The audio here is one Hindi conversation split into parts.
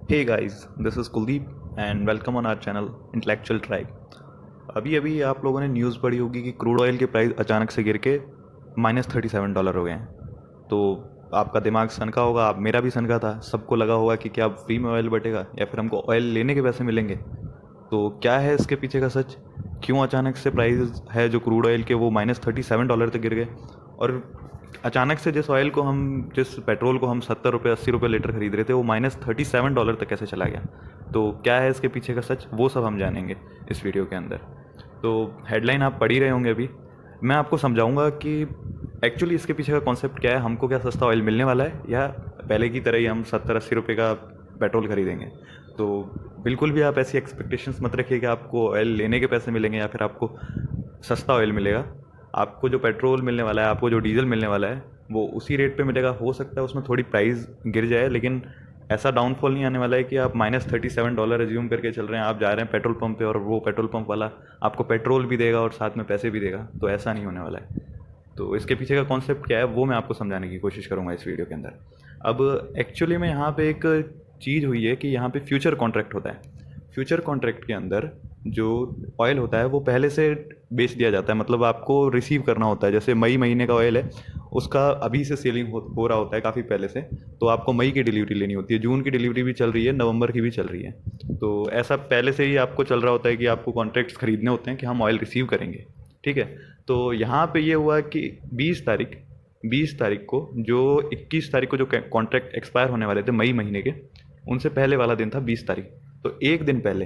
Hey guys, this is Kuldeep and welcome on our channel intellectual tribe. अभी अभी आप लोगों ने न्यूज़ पढ़ी होगी कि क्रूड ऑयल के प्राइस अचानक से गिर के -$37 हो गए हैं। तो आपका दिमाग सनका होगा, आप मेरा भी सनका था। सबको लगा होगा कि क्या फ्री में ऑयल बटेगा या फिर हमको ऑयल लेने के पैसे मिलेंगे। तो क्या है इसके पीछे का सच? क्यों अचानक से प्राइस है जो क्रूड ऑयल के वो -$37 तक गिर गए? और अचानक से जिस पेट्रोल को हम 70 रुपये 80 रुपये लीटर खरीद रहे थे वो -$37 तक कैसे चला गया? तो क्या है इसके पीछे का सच, वो सब हम जानेंगे इस वीडियो के अंदर। तो हेडलाइन आप पढ़ ही रहे होंगे अभी। मैं आपको समझाऊंगा कि एक्चुअली इसके पीछे का कॉन्सेप्ट क्या है, हमको क्या सस्ता ऑयल मिलने वाला है या पहले की तरह ही हम 70 80 रुपये का पेट्रोल खरीदेंगे। तो बिल्कुल भी आप ऐसी एक्सपेक्टेशंस मत रखिए कि आपको ऑयल लेने के पैसे मिलेंगे या फिर आपको सस्ता ऑयल मिलेगा। आपको जो पेट्रोल मिलने वाला है, आपको जो डीजल मिलने वाला है, वो उसी रेट पे मिलेगा। हो सकता है उसमें थोड़ी प्राइस गिर जाए, लेकिन ऐसा डाउनफॉल नहीं आने वाला है कि आप -$37 एज्यूम करके चल रहे हैं, आप जा रहे हैं पेट्रोल पंप पे और वो पेट्रोल पंप वाला आपको पेट्रोल भी देगा और साथ में पैसे भी देगा। तो ऐसा नहीं होने वाला है। तो इसके पीछे का कॉन्सेप्ट क्या है वो मैं आपको समझाने की कोशिश करूँगा इस वीडियो के अंदर। अब एक्चुअली में यहाँ पे एक चीज़ हुई है कि यहाँ पे फ्यूचर कॉन्ट्रैक्ट होता है। फ्यूचर कॉन्ट्रैक्ट के अंदर जो ऑयल होता है वो पहले से बेच दिया जाता है, मतलब आपको रिसीव करना होता है। जैसे मई महीने का ऑयल है, उसका अभी से सेलिंग हो रहा होता है काफ़ी पहले से। तो आपको मई की डिलीवरी लेनी होती है, जून की डिलीवरी भी चल रही है, नवंबर की भी चल रही है। तो ऐसा पहले से ही आपको चल रहा होता है कि आपको कॉन्ट्रैक्ट्स खरीदने होते हैं कि हम ऑयल रिसीव करेंगे। ठीक है। तो यहाँ पे ये हुआ कि 20 तारीख को जो 21 तारीख को जो कॉन्ट्रैक्ट एक्सपायर होने वाले थे मई महीने के, उनसे पहले वाला दिन था 20 तारीख। तो एक दिन पहले,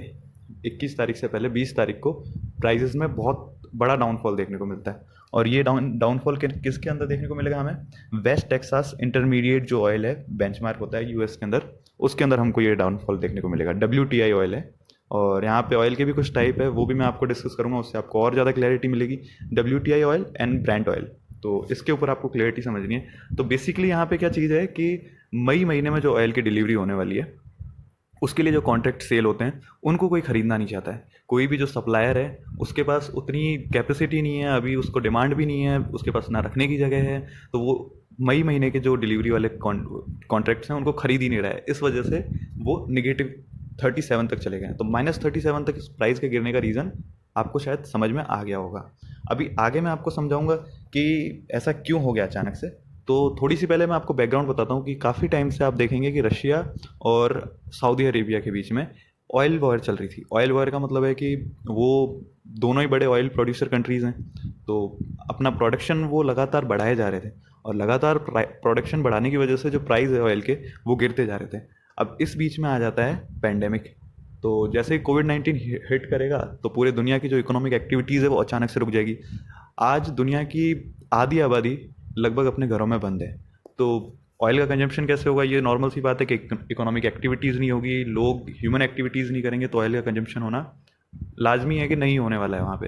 21 तारीख से पहले 20 तारीख को प्राइजेस में बहुत बड़ा डाउनफॉल देखने को मिलता है। और ये डाउनफॉल किसके अंदर देखने को मिलेगा हमें? वेस्ट टेक्सास इंटरमीडिएट जो ऑयल है, बेंचमार्क होता है यूएस के अंदर, उसके अंदर हमको ये डाउनफॉल देखने को मिलेगा। WTI ऑयल है। और यहाँ पे ऑयल के भी कुछ टाइप है, वो भी मैं आपको डिस्कस करूँगा, उससे आपको और ज़्यादा क्लैरिटी मिलेगी। WTI oil and Brent oil, तो इसके ऊपर आपको क्लैरिटी समझनी है। तो बेसिकली यहाँ पे क्या चीज़ है कि मई महीने में जो ऑयल की डिलीवरी होने वाली है, उसके लिए जो कॉन्ट्रैक्ट सेल होते हैं उनको कोई ख़रीदना नहीं चाहता है। कोई भी जो सप्लायर है उसके पास उतनी कैपेसिटी नहीं है, अभी उसको डिमांड भी नहीं है, उसके पास ना रखने की जगह है। तो वो मई महीने के जो डिलीवरी वाले कॉन्ट्रैक्ट्स हैं उनको खरीद ही नहीं रहा है। इस वजह से वो -37 तक चले गए हैं। तो -37 तक इस प्राइस के गिरने का रीज़न आपको शायद समझ में आ गया होगा। अभी आगे मैं आपको समझाऊंगा कि ऐसा क्यों हो गया अचानक से। तो थोड़ी सी पहले मैं आपको बैकग्राउंड बताता हूँ कि काफ़ी टाइम से आप देखेंगे कि रशिया और सऊदी अरेबिया के बीच में ऑयल वॉर चल रही थी। ऑयल वॉर का मतलब है कि वो दोनों ही बड़े ऑयल प्रोड्यूसर कंट्रीज़ हैं। तो अपना प्रोडक्शन वो लगातार बढ़ाए जा रहे थे, और लगातार प्रोडक्शन बढ़ाने की वजह से जो प्राइस है ऑयल के वो गिरते जा रहे थे। अब इस बीच में आ जाता है पैंडेमिक। तो जैसे ही कोविड-19 हिट करेगा तो पूरे दुनिया की जो इकोनॉमिक एक्टिविटीज़ है वो अचानक से रुक जाएगी। आज दुनिया की आधी आबादी लगभग अपने घरों में बंद है। तो ऑयल का कंजम्पशन कैसे होगा? ये नॉर्मल सी बात है कि इकोनॉमिक एक्टिविटीज़ नहीं होगी, लोग ह्यूमन एक्टिविटीज़ नहीं करेंगे, तो ऑयल का कंजम्पशन होना लाजमी है कि नहीं होने वाला है वहाँ पे।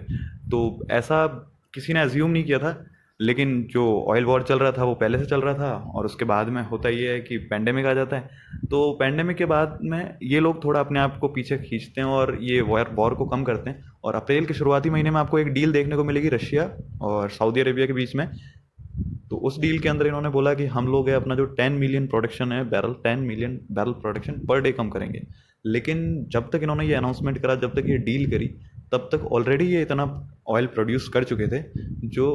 तो ऐसा किसी ने अज्यूम नहीं किया था, लेकिन जो ऑयल वॉर चल रहा था वो पहले से चल रहा था। और उसके बाद में होता ये है कि पैंडेमिक आ जाता है। तो पैंडेमिक के बाद में ये लोग थोड़ा अपने आप को पीछे खींचते हैं और ये वॉर को कम करते हैं। और अप्रैल के शुरुआती महीने में आपको एक डील देखने को मिलेगी रशिया और सऊदी अरेबिया के बीच में। तो उस डील के अंदर इन्होंने बोला कि हम लोग है अपना जो 10 मिलियन प्रोडक्शन है, 10 million barrel production per day कम करेंगे। लेकिन जब तक इन्होंने ये अनाउंसमेंट करा, जब तक ये डील करी, तब तक ऑलरेडी ये इतना ऑयल प्रोड्यूस कर चुके थे जो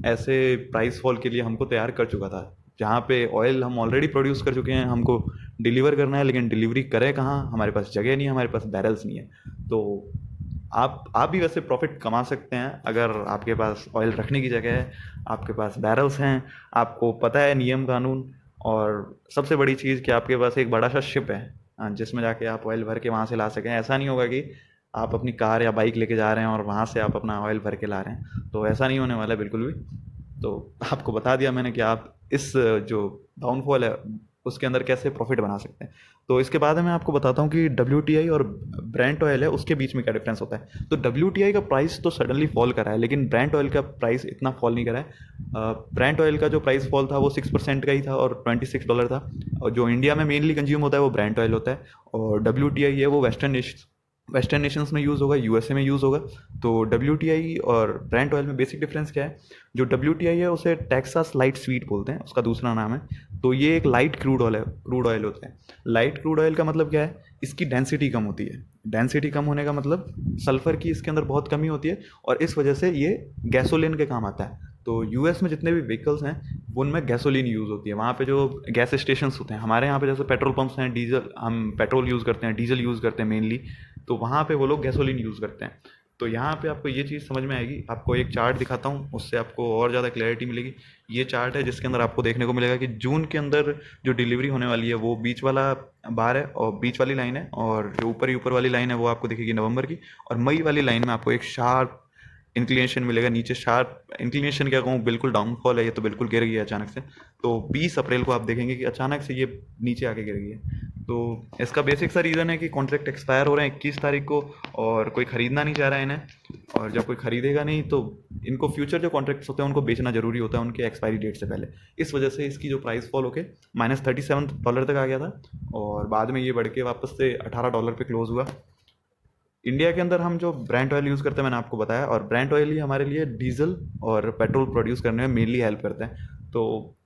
ऐसे प्राइस फॉल के लिए हमको तैयार कर चुका था। जहाँ पे ऑयल हम ऑलरेडी प्रोड्यूस कर चुके हैं, हमको डिलीवर करना है, लेकिन डिलीवरी करें कहाँ? हमारे पास जगह नहीं है, हमारे पास बैरल्स नहीं है। तो आप भी वैसे प्रॉफिट कमा सकते हैं अगर आपके पास ऑयल रखने की जगह है, आपके पास बैरल्स हैं, आपको पता है नियम कानून, और सबसे बड़ी चीज़ कि आपके पास एक बड़ा सा शिप है जिसमें जाके आप ऑयल भर के वहाँ से ला सकें। ऐसा नहीं होगा कि आप अपनी कार या बाइक लेके जा रहे हैं और वहाँ से आप अपना ऑयल भर के ला रहे हैं। तो ऐसा नहीं होने वाला है बिल्कुल भी। तो आपको बता दिया मैंने कि आप इस जो डाउनफॉल है उसके अंदर कैसे प्रॉफिट बना सकते हैं। तो इसके बाद मैं आपको बताता हूँ कि WTI और ब्रेंट ऑयल है उसके बीच में क्या डिफरेंस होता है। तो WTI का प्राइस तो सडनली फॉल करा है, लेकिन ब्रेंट ऑयल का प्राइस इतना फॉल नहीं करा है। ब्रेंट ऑयल का जो प्राइस फॉल था वो 6% का ही था और $26 था। और जो इंडिया में मेनली कंज्यूम होता है वो ब्रेंट ऑयल होता है, और WTI है वो वेस्टर्न वेस्टर्न नेशंस में यूज़ होगा, यूएसए में यूज़ होगा। तो डब्ल्यूटीआई और ब्रेंट ऑयल में बेसिक डिफरेंस क्या है? जो डब्ल्यूटीआई है उसे टेक्सास लाइट स्वीट बोलते हैं, उसका दूसरा नाम है। तो ये एक लाइट क्रूड ऑयल होता है। लाइट क्रूड ऑयल का मतलब क्या है? इसकी डेंसिटी कम होती है। डेंसिटी कम होने का मतलब सल्फर की इसके अंदर बहुत कमी होती है, और इस वजह से ये गैसोलीन के काम आता है। तो यूएस में जितने भी व्हीकल्स हैं उनमें गैसोलीन यूज़ होती है। वहाँ पे जो गैस स्टेशंस होते हैं, हमारे यहाँ पे जैसे पेट्रोल पंप्स हैं, डीजल, हम पेट्रोल यूज़ करते हैं, डीजल यूज़ करते हैं मेनली, तो वहाँ पे वो लोग गैसोलीन यूज़ करते हैं। तो यहाँ पे आपको ये चीज़ समझ में आएगी। आपको एक चार्ट दिखाता हूँ, उससे आपको और ज़्यादा क्लैरिटी मिलेगी। ये चार्ट है जिसके अंदर आपको देखने को मिलेगा कि जून के अंदर जो डिलीवरी होने वाली है वो बीच वाला बार है और बीच वाली लाइन है, और जो ऊपर वाली लाइन है वो आपको दिखेगी नवंबर की। और मई वाली लाइन में आपको एक शार्प इंक्लिनेशन मिलेगा नीचे। शार्प इंक्लिनेशन क्या कहूँ, बिल्कुल डाउनफॉल है, ये तो बिल्कुल गिर गई है अचानक से। तो 20 अप्रैल को आप देखेंगे कि अचानक से ये नीचे आके गिर गई है। तो इसका बेसिक सा रीज़न है कि कॉन्ट्रैक्ट एक्सपायर हो रहे हैं 21 तारीख को, और कोई ख़रीदना नहीं चाह रहा है इन्हें। और जब कोई ख़रीदेगा नहीं तो इनको फ्यूचर जो कॉन्ट्रैक्ट्स होते हैं उनको बेचना ज़रूरी होता है उनके एक्सपायरी डेट से पहले। इस वजह से इसकी जो प्राइस फॉल होके -$37 तक आ गया था, और बाद में ये बढ़ के वापस से $18 पे क्लोज हुआ। इंडिया के अंदर हम जो ब्रांड ऑयल यूज़ करते हैं मैंने आपको बताया, और ब्रांड ऑयल ही हमारे लिए डीजल और पेट्रोल प्रोड्यूस करने में मेनली हेल्प करते हैं। तो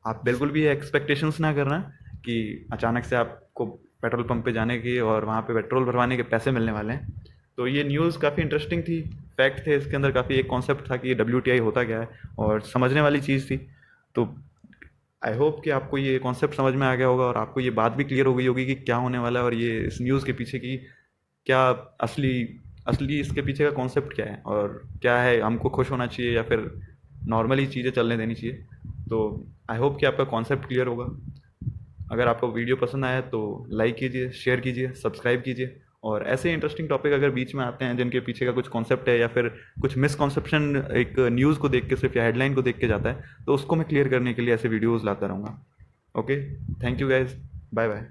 आप बिल्कुल भी एक्सपेक्टेशंस ना करना कि अचानक से आपको पेट्रोल पंप पे जाने की और वहाँ पे पेट्रोल भरवाने के पैसे मिलने वाले हैं। तो ये न्यूज़ काफ़ी इंटरेस्टिंग थी, फैक्ट थे इसके अंदर, काफ़ी एक कॉन्सेप्ट था कि WTI होता क्या है, और समझने वाली चीज़ थी। तो आई होप कि आपको ये कॉन्सेप्ट समझ में आ गया होगा, और आपको ये बात भी क्लियर हो गई होगी कि क्या होने वाला है, और ये इस न्यूज़ के पीछे की क्या असली असली इसके पीछे का कॉन्सेप्ट क्या है, और क्या है, हमको खुश होना चाहिए या फिर नॉर्मली चीज़ें चलने देनी चाहिए। तो आई होप कि आपका कॉन्सेप्ट क्लियर होगा। अगर आपको वीडियो पसंद आया तो लाइक कीजिए, शेयर कीजिए, सब्सक्राइब कीजिए। और ऐसे इंटरेस्टिंग टॉपिक अगर बीच में आते हैं जिनके पीछे का कुछ कॉन्सेप्ट है या फिर कुछ मिसकॉन्सेप्शन एक न्यूज़ को देख के सिर्फ या हेडलाइन को देख के जाता है, तो उसको मैं क्लियर करने के लिए ऐसे वीडियोज़ लाता रहूँगा। Okay, thank you guys, bye bye.